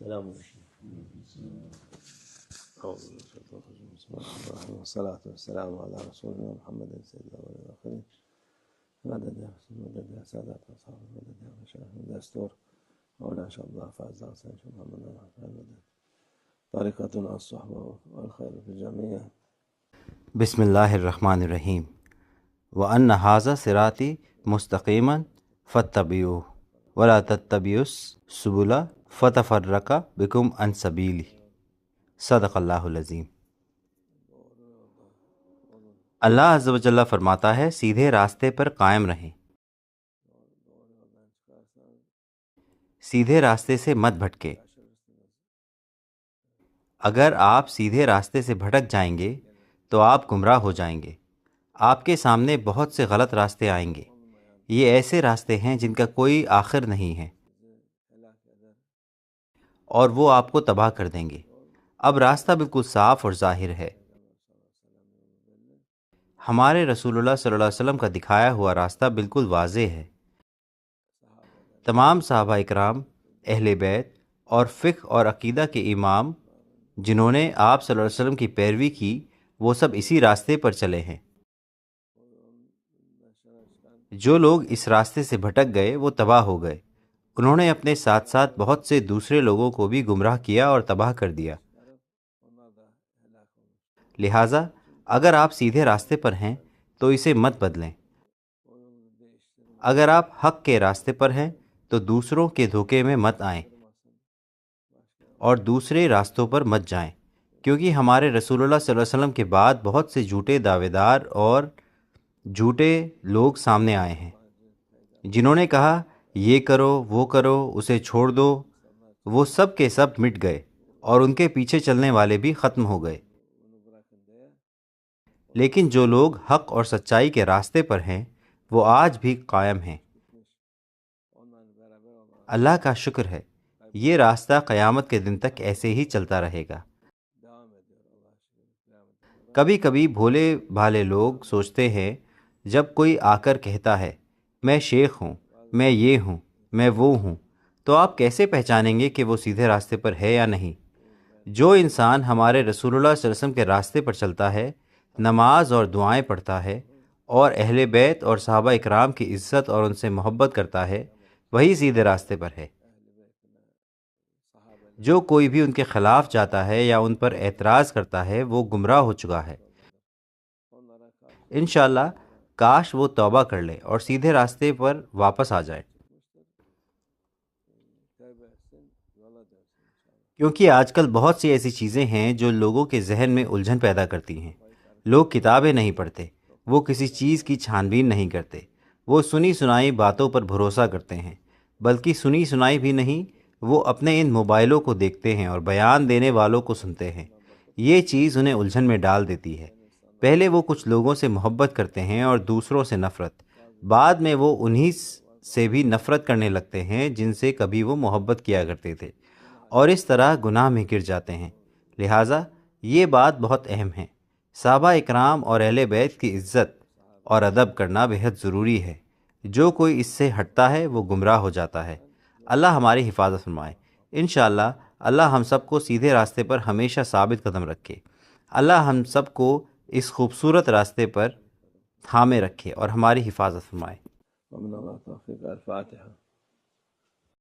السلام علیکم. والصلاة والسلام على رسولنا محمد سيد الأولين والآخرين مدد سادات أصحاب مدد مشايخ دستور مولانا شاء الله فاز حسين شيخ محمد مدد طریقتنا الصحبة والخير في الجميع. بسم اللہ الرحمن الرحیم. وَأَنَّ هَذَا صِرَاطِي مُسْتَقِيمًا فَاتَّبِعُوهُ وَلَا تَتَّبِعُوا السُّبُلَ فَتَفَرَّقَ بِكُمْ عَنْ سَبِيلِهِ. صدق اللہ العظیم. اللہ عز و جل فرماتا ہے سیدھے راستے پر قائم رہیں، سیدھے راستے سے مت بھٹکے. اگر آپ سیدھے راستے سے بھٹک جائیں گے تو آپ گمراہ ہو جائیں گے. آپ کے سامنے بہت سے غلط راستے آئیں گے. یہ ایسے راستے ہیں جن کا کوئی آخر نہیں ہے اور وہ آپ کو تباہ کر دیں گے. اب راستہ بالکل صاف اور ظاہر ہے. ہمارے رسول اللہ صلی اللہ علیہ وسلم کا دکھایا ہوا راستہ بالکل واضح ہے. تمام صحابہ اکرام، اہل بیت اور فقہ اور عقیدہ کے امام جنہوں نے آپ صلی اللہ علیہ وسلم کی پیروی کی، وہ سب اسی راستے پر چلے ہیں. جو لوگ اس راستے سے بھٹک گئے وہ تباہ ہو گئے. انہوں نے اپنے ساتھ ساتھ بہت سے دوسرے لوگوں کو بھی گمراہ کیا اور تباہ کر دیا. لہٰذا اگر آپ سیدھے راستے پر ہیں تو اسے مت بدلیں. اگر آپ حق کے راستے پر ہیں تو دوسروں کے دھوکے میں مت آئیں اور دوسرے راستوں پر مت جائیں، کیونکہ ہمارے رسول اللہ صلی اللہ علیہ وسلم کے بعد بہت سے جھوٹے دعوے دار اور جھوٹے لوگ سامنے آئے ہیں جنہوں نے کہا یہ کرو وہ کرو، اسے چھوڑ دو. وہ سب کے سب مٹ گئے اور ان کے پیچھے چلنے والے بھی ختم ہو گئے. لیکن جو لوگ حق اور سچائی کے راستے پر ہیں وہ آج بھی قائم ہیں. اللہ کا شکر ہے یہ راستہ قیامت کے دن تک ایسے ہی چلتا رہے گا. کبھی کبھی بھولے بھالے لوگ سوچتے ہیں جب کوئی آ کر کہتا ہے میں شیخ ہوں، میں یہ ہوں، میں وہ ہوں، تو آپ کیسے پہچانیں گے کہ وہ سیدھے راستے پر ہے یا نہیں؟ جو انسان ہمارے رسول اللہ صلی اللہ علیہ وسلم کے راستے پر چلتا ہے، نماز اور دعائیں پڑھتا ہے اور اہل بیت اور صحابہ اکرام کی عزت اور ان سے محبت کرتا ہے، وہی سیدھے راستے پر ہے. جو کوئی بھی ان کے خلاف جاتا ہے یا ان پر اعتراض کرتا ہے وہ گمراہ ہو چکا ہے. انشاءاللہ کاش وہ توبہ کر لے اور سیدھے راستے پر واپس آ جائے، کیونکہ آج کل بہت سی ایسی چیزیں ہیں جو لوگوں کے ذہن میں الجھن پیدا کرتی ہیں. لوگ کتابیں نہیں پڑھتے، وہ کسی چیز کی چھان بین نہیں کرتے، وہ سنی سنائی باتوں پر بھروسہ کرتے ہیں، بلکہ سنی سنائی بھی نہیں، وہ اپنے ان موبائلوں کو دیکھتے ہیں اور بیان دینے والوں کو سنتے ہیں. یہ چیز انہیں الجھن میں ڈال دیتی ہے. پہلے وہ کچھ لوگوں سے محبت کرتے ہیں اور دوسروں سے نفرت، بعد میں وہ انہی سے بھی نفرت کرنے لگتے ہیں جن سے کبھی وہ محبت کیا کرتے تھے، اور اس طرح گناہ میں گر جاتے ہیں. لہٰذا یہ بات بہت اہم ہے. صحابہ اکرام اور اہل بیت کی عزت اور ادب کرنا بہت ضروری ہے. جو کوئی اس سے ہٹتا ہے وہ گمراہ ہو جاتا ہے. اللہ ہماری حفاظت فرمائے. انشاءاللہ اللہ ہم سب کو سیدھے راستے پر ہمیشہ ثابت قدم رکھے. اللہ ہم سب کو اس خوبصورت راستے پر تھامے رکھے اور ہماری حفاظت فرمائے. ومن الله التوفيق. الفاتحة.